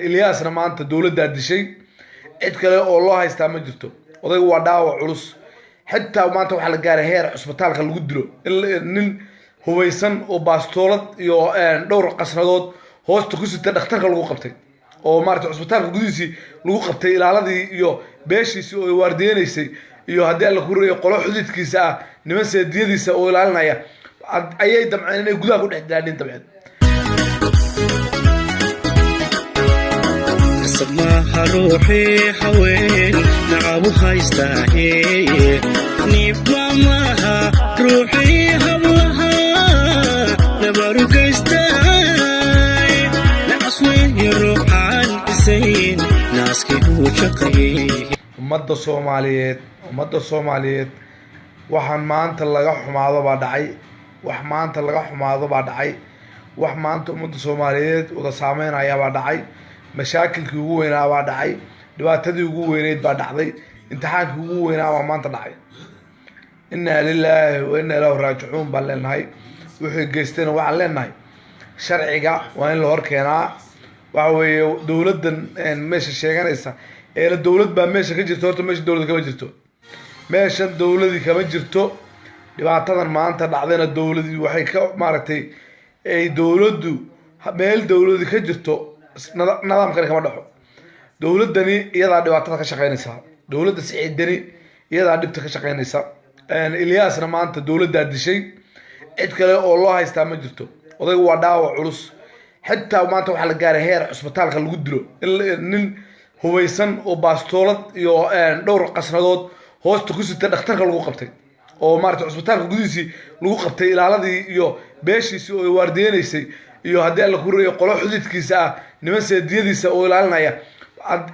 إلياسنا ما أنت دولة داد شيء إتكلم والله يستعمل جرتو وده هو دعوة عروس حتى وما أنت وحلا جاره هير عصبتال خلو قدرو إن هو يسن وباستولد يو دور قصردود هوس تكوس تدختر خلو قبتي أو مارت عصبتال قديسي لو قبتي إلى هذه يو بيشي واردين يسي يو هدي الله كوري يقولوا حدث كيسا نمس ديدي سو إلى لنا يا أي دم أنا يقولها كل إحدادين تبعد سماها روحي حوين نعبوها يستاهي نبقى معها روحي حولها نباروك يستاهي نعصوين يروح عن إسين ناس كيهو شقي ummadda Soomaaliyeed waxaan maanta laga xumaado baa dhacay wax maanta ummadda Soomaaliyeed wada saameynaya baa dhacay mashaakilkii ugu weynaa baa dhacay dhibaatadii ugu weyneed baa dhacday imtixaankii ugu weynaa baa maanta dhacay inna lillahi wa inna ilaihi raaji'uun baan leenahay wixii geystayna waxaan leenahay sharciga waa in la hor keenaa waxa weeye dawladdan meesha sheeganaysa ee dawlad baa meesha ka jirto horta meesha dawlad kama jirto meesha dawladii kama jirto dhibaatadan maanta dhacdayna dawladii waxay ka maaragtay ay dawladdu meel dawladii ka jirto nidaamkan kama dhaxo dawladani iyada dhibaatada ka shaqeynaysa dawladda siciidani iyada dhibta ka shaqeynaysa Ilyasna maanta dawladda dishay cid kale oo loo haystaa ma jirto odaygu waa dhaawac culus حتى وما أنت وحلا جاره هير عصبتال خلو قدرو إن هو يسن وباستولد يو دور قصردود هوس تكوس تدختر خلو قبتي أو مارت عصبتال قديسي لو قبتي إلى هذه يو بيشي واردين يسي يو هدي الله كوري يقولوا حدث كيسا نمس ديدي سو إلى لنا يا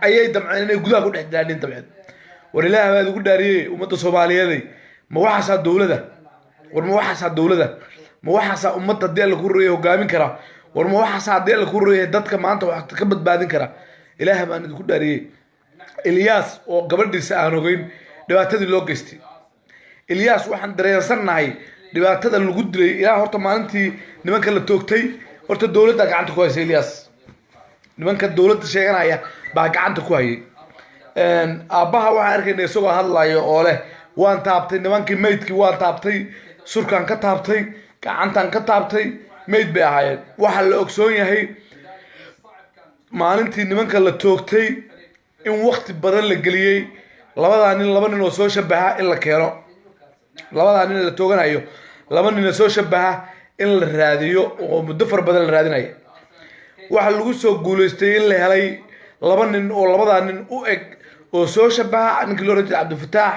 أي دم أنا يقولها كل إحدادين تبعد ولله هذا يقول داري ومدة صومالية ذي ما وحصل الدولة ده وما وحصل الدولة ده ما وحصل أمة هدي الله كوري وقامين كرا ورما waxa saadeel ku reeyay dadka maanta wax ka badbaadin kara ilaahay baan idinku dhaariyay Ilyas oo gabadhiisa aan ogeyn dhibaatadii loo geystay Ilyas waxaan dareensanahay dhibaatada lagu dilay ilaa horta maalintii nimanka la toogtay horta dawladda gacanta ku haysay Ilyas nimanka dawladda sheeganaya baa gacanta ku hayay aabaha waxa arkaynay isagoo hadlayo oo leh waan taabtay nimankii meydkii waan taabtay surkaan ka taabtay gacantan ka taabtay meyd bay ahaayeen waxa la ogsoon yahay maalintii nimanka la toogtay in waqti badan la geliyay laba nin oo soo shabaha in la keeno labada nin la tooganayo laba nin oo soo shabaha in la raadiyo oo muddo far badan la raadinayo waxa lagu soo guuleystay in la helay laba nin oo labada nin u eg oo soo shabaha ninkii loo rajay Abdul Fataax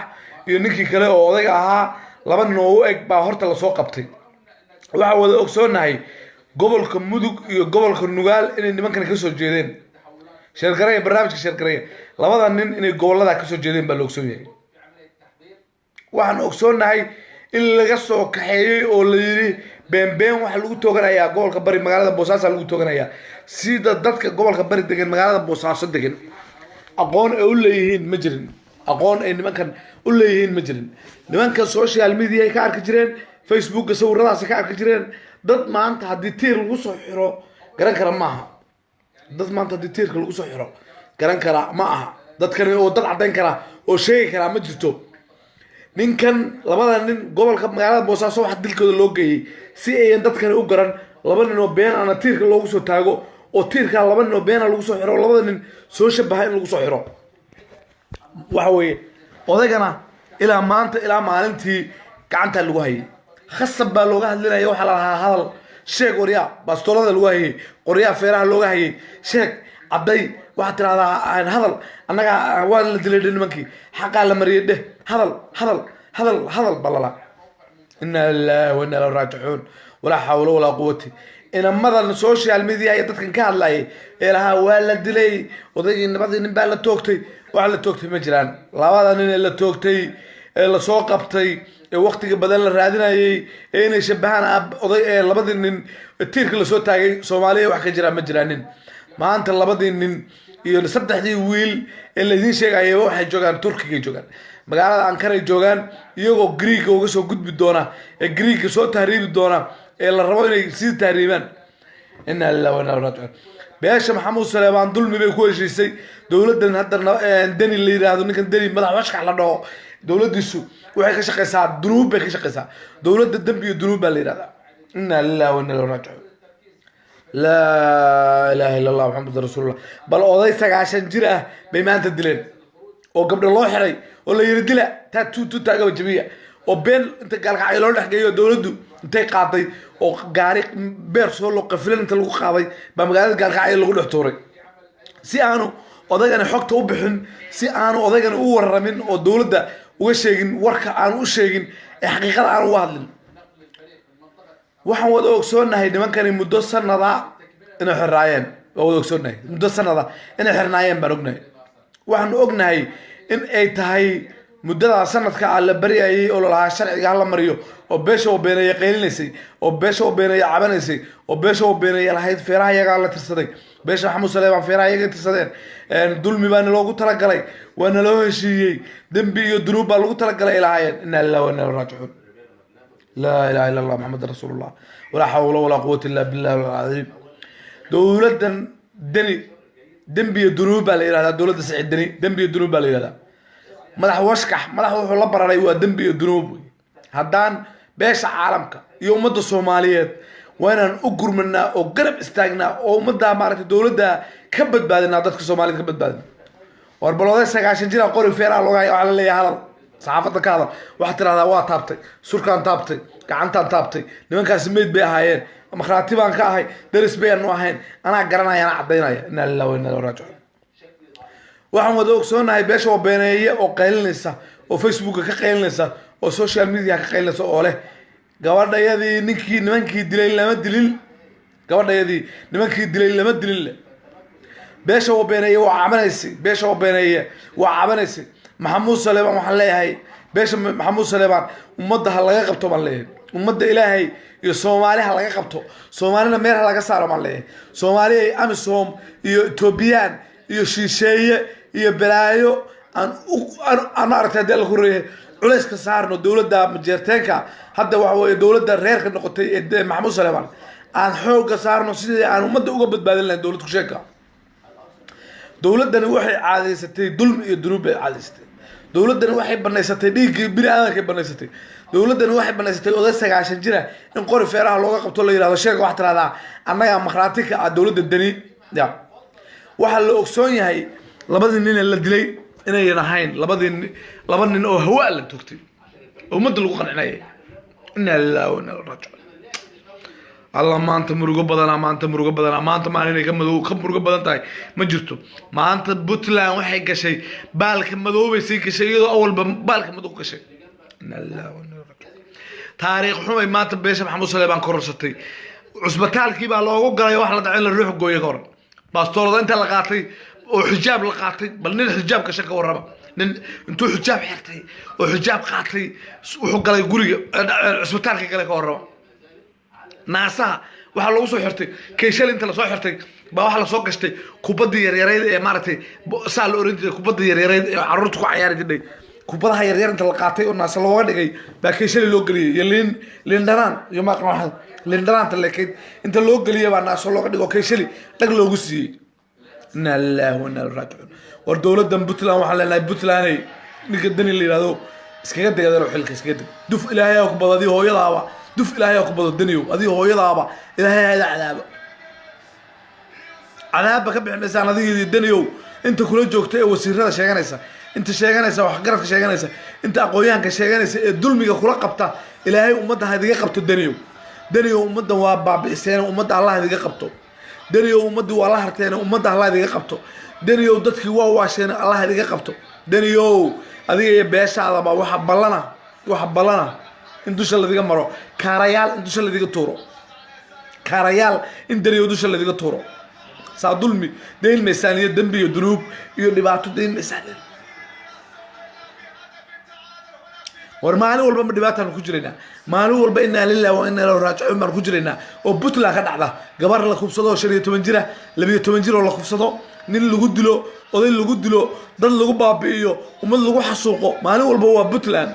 iyo ninkii kale oo odayga ahaa laba nin oo u eg baa horta la soo qabtay waxa wada ogsoonahay gobolka Mudug iyo gobolka Nugaal inay nimankan ka soo jeedeen shirkadaha barnaamijka shirkadaha labada nin inay gobolada ka soo jeedeen baa la ogsoon yahay waxaan ogsoonahay in laga soo kaxeeyay oo la yiri been waxa lagu tooganayaa gobolka bari magaalada Boosaaso lagu tooganayaa sida dadka gobolka bari degan magaalada Boosaaso degan aqoon ay u leeyihiin ma jirin aqoon ay nimankan u leeyihiin ma jirin nimanka social media ka arki jireen Facebook sawiradaas ka arki jireen dad maanta hadii tiir lagu soo xiro garan kara ma aha dad maanta hadii tiirka lagu soo xiro garan kara ma aha dadkan oo dad cadeyn kara oo sheegi kara ma jirto ninkan labada nin gobolka magaalada Boosaaso wax dilkooda loo geeyay si ay dadkan u garan laba nin oo been ana tiirka loogu soo taago oo tiirka laba nin oo been lagu soo xiro labada nin soo shabahay in lagu soo xiro waxa weeye odaygana ilaa maanta ilaa maalintii gacanta lagu hayay خصب بالوجه لنا يروح على هذا شيء قرية بس طلعنا الوجه قرية فيرها الوجه شيء عبدي واحد هذا هذا أنا وين اللي منكي حق على مريض ده هذا بالله إن الله وإن الله راجعون ولا حول ولا قوة إن مرة السوشيال ميديا يتذكر كهذا لا إلها ولا دلي وذي إن بعض النبال التوكتي وعلى التوكتي مجران لا بعض إن التوكتي اللي سوقبتي waqtiga badan la raadinayay inay shabahan oday labadii nin tiirka la soo taagay Soomaaliya wax ka jira ma jiraanin maanta labadii nin iyo saddexdii wiil ee la idin sheegay waxay joogan Turkiga joogan magaalada Ankara joogan iyagoo Greek uga soo gudbi doona ee Greek soo tahriibi doona ee la rabo inay si tahriibaan inna lillahi wa inna ilayhi raaji'uun beesha maxamuud saleebaan dulmi bay ku heshiisay dowladdan hadda deni la yiraahdo ninkan deni madax washkax la dhaho dowladdiisu waxay ka shaqeysaa dunuub bay ka shaqeysaa dowladda dambi iyo dunuub baa la yiraahdaa inna lillahi wa inna ilayhi raaji'uun laa ilaaha illa allah maxamed rasuulullah bal oday 9 jir ah bay maanta dileen oo gabdho loo xiray oo la yiri dila taa taaga jabiya oo been inta gaalkacay loo dhaxgeeyo dowladdu intay qaaday oo gaari beer soo loo qafilan inta lagu qaaday ba magaalada gaalkacay lagu dhex tuuray si aanu odaygana xogta u bixin si aanu odaygana u waramin oo dowladda uga sheegin warka aan u sheegin ee xaqiiqada aan u hadlin waxaan wada ogsoonahay nimankani muddo sanada inay xiraayeen wada ogsoonahay muddo sanada inay xirnaayeen baan ognahay waxaan ognahay in ay tahay muddada sanadka la bariyay oo la sharciga la mariyo oo beesha oo beenay qeylinaysay oo beesha oo beenay cabanaysay oo beesha oo beenay lahayd feeraha iyaga la tirsaday beesha maxamuud saleebaan feeraha iyaga tirsadeen dulmi baan loogu talagalay waana loo heshiiyey dambi iyo dunuub baa loogu talagalay ilaahayeen inna lillahi wa inna ilayhi raaji'uun laa ilaaha illa allah muhammad rasuulullah walaa hawla walaa quwwata illa billahi al-azim dowladdan deni dambi iyo dunuub baa la yiraahdaa dowladda Saciid Deni dambi iyo dunuub baa la yiraahdaa madax washkax madax wuxuu la bararay waa dambi iyo dunuub haddaan beesha caalamka iyo ummadda Soomaaliyeed waanaan u gurmanaa oo garab istaagnaa oo ummadda maaragtay dowladda ka badbaadinaa dadka Soomaaliyeed ka badbaadinaa war balooday 9 jir qori feeraha looga waxa la leeyahay hadal saxaafadda ka hadal waxa tiraahdaa waa taabtay surkaan taabtay gacantaan taabtay nimankaas meed bay ahaayeen makhraati baan ka ahay daris bay aanu ahayn anaa garanaya anaa cadeynaya inna lillahi wa inna ilayhi raaji'uun waxaan wada ogsoonahay beesha oo beeneeye oo qeylinaysa oo Facebook ka qeylinaysa oo social media ka qeylinaysa oo leh gabadhayadii nimankii dilay lama dilin gabadhayadii nimankii dilay lama dilin beesha oo beeneeye waa cabanaysay beesha oo beeneeye waa cabanaysay maxamuud saleebaan waxaan leeyahay beesha maxamuud saleebaan ummadda ha laga qabto baan leeyahay ummadda ilaahay iyo Soomaaliha laga qabto Soomaalina meel laga saaro baan leeyahay Soomaaliya amisom iyo Ethiopian iyo shisheeye iyo balaayo aan aragtay dal horeeyay culays ka saarno dowladda majeerteenka hadda waxa weeye dowladda reerka noqotay ee maxamuud saleebaan aan xoog ka saarno sidii aan ummadda uga badbaadin lahayn dowladda ku sheeka dowladdan waxay caadaysatay dulmi iyo dunuub ay caadaysatay dowladdan waxay banaysatay dhiigii bini'aadamka ay banaysatay dowladdan waxay banaysatay oday 9 jir in qori feeraha looga qabto la yiraahdo sheega wax tiraahdaa annaga makhraatiga dowladda dani ya waxa la ogsoon yahay labadii nin la dilay inay ahayn laba nin oo hawa la togtay ummadda lagu qancinay inna lillahi wa inna ilayhi raaji'uun Allah maanta murugo badana maanta maalinay ka murugo badan tahay ma jirto maanta Puntland waxay gashay baalka madoobay si gashay iyadoo awalba baalka madow gashay inna lillahi wa inna ilayhi raaji'uun taariikh xumay maanta beesha maxamuud saleebaan korsatay cusbitaalkii baa loogu galay wax la dhacay la ruux gooyay ka hor باستورد أنت لقاطي وحجاب لقاطي بل نين حجاب كشك وربا نين أنتو حجاب حرتي وحجاب قاطي وحق على يقولي عسبتارك كلا كوربا ناسا وحلا وصو حرتي كيشل أنت لصو حرتي بواح لصو قشتي كوبدي يريد مارتي سال أورينتي كوبدي يريد عرضتكو عيار جدي كوبدها يريد أنت لقاطي والناس اللي وقت جاي باكيشل لوجري يلين لندران يوم أقرأ واحد لندران تلاقي أنت لوجري يا الناس اللي وقت وكيشلي تقول لوجسي إن الله وإن الرجل والدولة دم بطلان وحلا بطلاني نقدني اللي هذا سكيت ده روح حلك سكيت دف إلهي أقبض هذه هو يلعبه دف إلهي أقبض الدنيا هذه هو يلعبه إلهي هذا عذابك بحمسان هذه الدنيا أنت كل جوكت وسيرة شيئا أنت شيئا وحقرك شيئا أنت أقويانك شيئا الدلمي خلق قبته إلهي أمده هذه قبته الدنيا دنيا أمده وابع بإسان أمده الله هذه قبته دنيا أمده والله هرتين أمده الله هذه قبته دنيا ودتك واشين الله هذه قبته دنيا هذه بيش على ما وحب لنا انتوش اللي ذيك مرو كاريال انتوش اللي ذيك تورو كاريال انت دنيا ودوش اللي ذيك تورو سادولمي دين الميسانية دنبي يدروب يولي باتو دين الميسانية ورمانو والبا مدباتنا كجرينا مانو والبا إنا لله وإنا لو راجعون مر كجرينا وبطلا خد على قبر الله خبصدو شريه تمنجرة لبيه تمنجرة ولا خبصدو نين اللي قدلو وذين اللي قدلو ضل اللي قبابيو ومن اللي حسوقه مانو والبا هو بطلان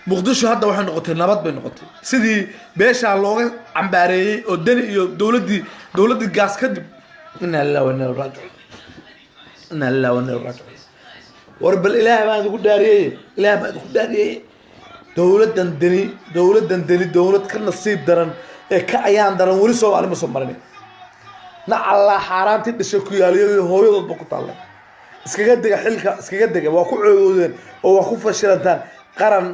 muqdisho hadda waxay noqotay nabad bay noqotay sidii beesha looga cambaareeyay oo dani iyo dawladii gaas kadib inna lillahi wa inna ilaihi raaji'uun inna lillahi wa inna ilaihi raaji'uun war bal ilaahay baan ugu dhaariyay dawladan dani dawlad ka nasiib daran ee ka ayaan daran wali Soomaali ma soo marin na Allah xaraantii dhashay ku yaaliyo hooyadoodba ku taallay iskaga dega xilka iskaga dega waa ku coodoodeen oo waa ku fashilantaan qaran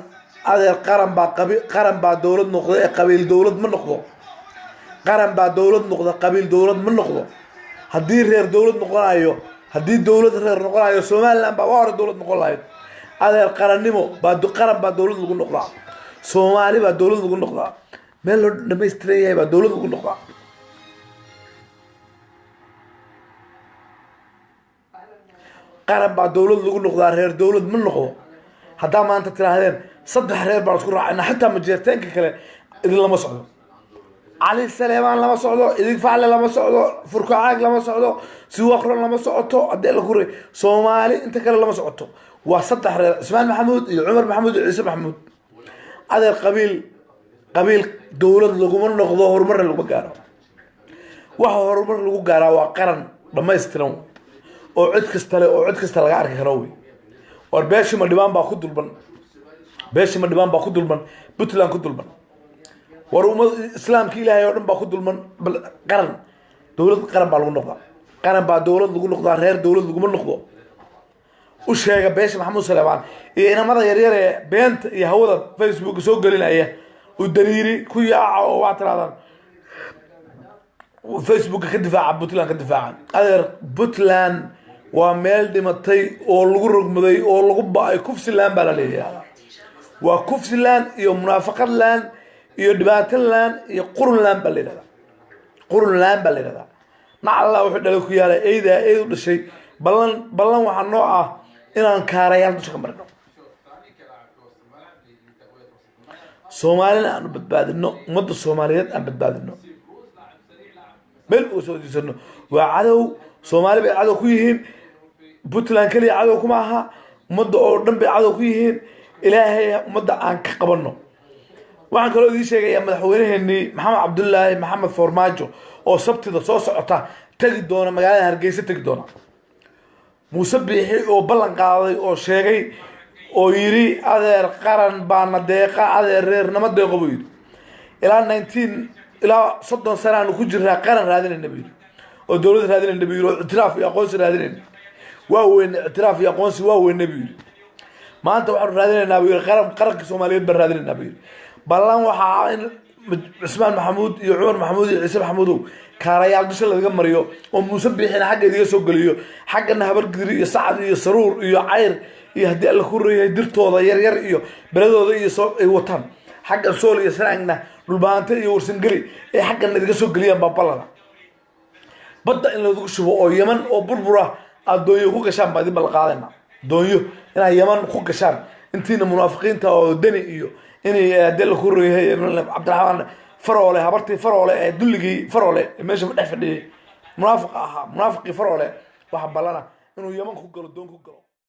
baa dawlad noqday ee qabiil dawlad ma noqdo qaran baa dawlad noqda qabiil dawlad ma noqdo haddii reer dawlad noqonayo haddii dawlad reer noqonayo Soomaaliland baa hore dawlad noqon lahayd adeer qarannimo baa qaran baa dawlad lagu noqdaa Soomaali baa dawlad lagu noqdaa meel loo dhameystiran yahay baa dawlad lagu noqdaa qaran baa dawlad lagu noqdaa reer dawlad ma noqdo haddaa maanta tiraahdeen saddex reer baan isku raacayna xataa majeerteenka kale idin lama socdo cali saleemaan lama socdo idin facle lama socdo furkacaag lama socdo siwaqron lama socoto haddii la kuray Soomaali inta kale lama socoto waa saddex reer Ismaan Maxamuud iyo Cumar Maxamuud iyo Ciise Maxamuud adeer qabiil dawlad laguma noqdo horumar lagu gaaro waxa horumar lagu gaaraa waa qaran dhameystiran oo cid kasta laga arki karo way war beesha ma dhibaan baa ku dulman Puntland ku dulman war islaamka ilaahay oo dhan baa ku dulman dawlad qaran baa lagu noqdaa qaran baa dawlad lagu noqdaa reer dawlad laguma noqdo u sheega beesha Maxamuud Saleebaan iyo inamada yaryar ee beenta iyo hawada Facebook soo galinaya u dariiri ku yaaca oo waa tiraadaan Facebook ka difaaca Puntland ka difaacan adeer Puntland waa meel dhimatay oo lagu rogmaday oo lagu baay kufsilaan baa la leeyahay waa kufsilaan iyo munaafaqadlaan iyo dhibaatalaan iyo qurunlaan baa la yiraahdaa na Allah wuxuu dhalay ku yaalay eedu dhashay ballan waxa noo ah inaan kaarayaal dusha ka marno Soomaalina aan badbaadino ummadda Soomaaliyeed aan badbaadino meel oo soo diisano waa cadow Soomaali bay cadow ku yihiin Puntland kaliya cadow kuma aha ummadda oo dhan bay cadow ku yihiin ilaahay ummadda aan ka qabanno waxaan kaloo idin sheegayaa madaxweynaheenii Maxamed Cabdullaahi Maxamed Farmaajo oo sabtida soo socota tagi doona magaalada Hargeysa tagi doona Muuse Biixi oo ballan qaaday oo sheegay oo yiri adeer qaran baana deeqa adeer reernimo deeqo buu yiri ilaa 30 sano aan ku jiraa qaran raadinayna buu yiri oo dawlad raadinayna buu yiri oo itiraaf iyo aqoonsi raadinayna waa weyn itiraaf iyo aqoonsi waa weyn buu yiri maanta waxaan raadinaynaa buu yiri qaranka Soomaaliyeed baan raadinaynaa buu yiri ballan waxa in Ismaan Maxamuud iyo Cumar Maxamuud iyo Ciise Maxamuud kaarayaal dusha laga mariyo oo Muuse Biixina xagga idiga soo galiyo xaggana habargiri iyo sacad iyo saruur iyo cayr iyo haddii alla ku reeyay dirtooda yaryar iyo beladooda iyo soo ay wataan xagga sool iyo sanaagna dhulbaanta iyo warsangeli ay xaggana idiga soo galiyaan baabalada badda in lagu shubo oo Yemen oo burbura adooyo ku gashaan baadi bal qaadayna dooyo inay Yemen ku gashaan intiina munaafiqiinta oo dani iyo inay haddii la ku reeyay Cabdiraxmaan faroole habartii faroole ee dulligii faroole meesha dhex fadhiyay munaafiq ahaa munaafiqii faroole waxa balana inuu Yemen ku galo doon ku galo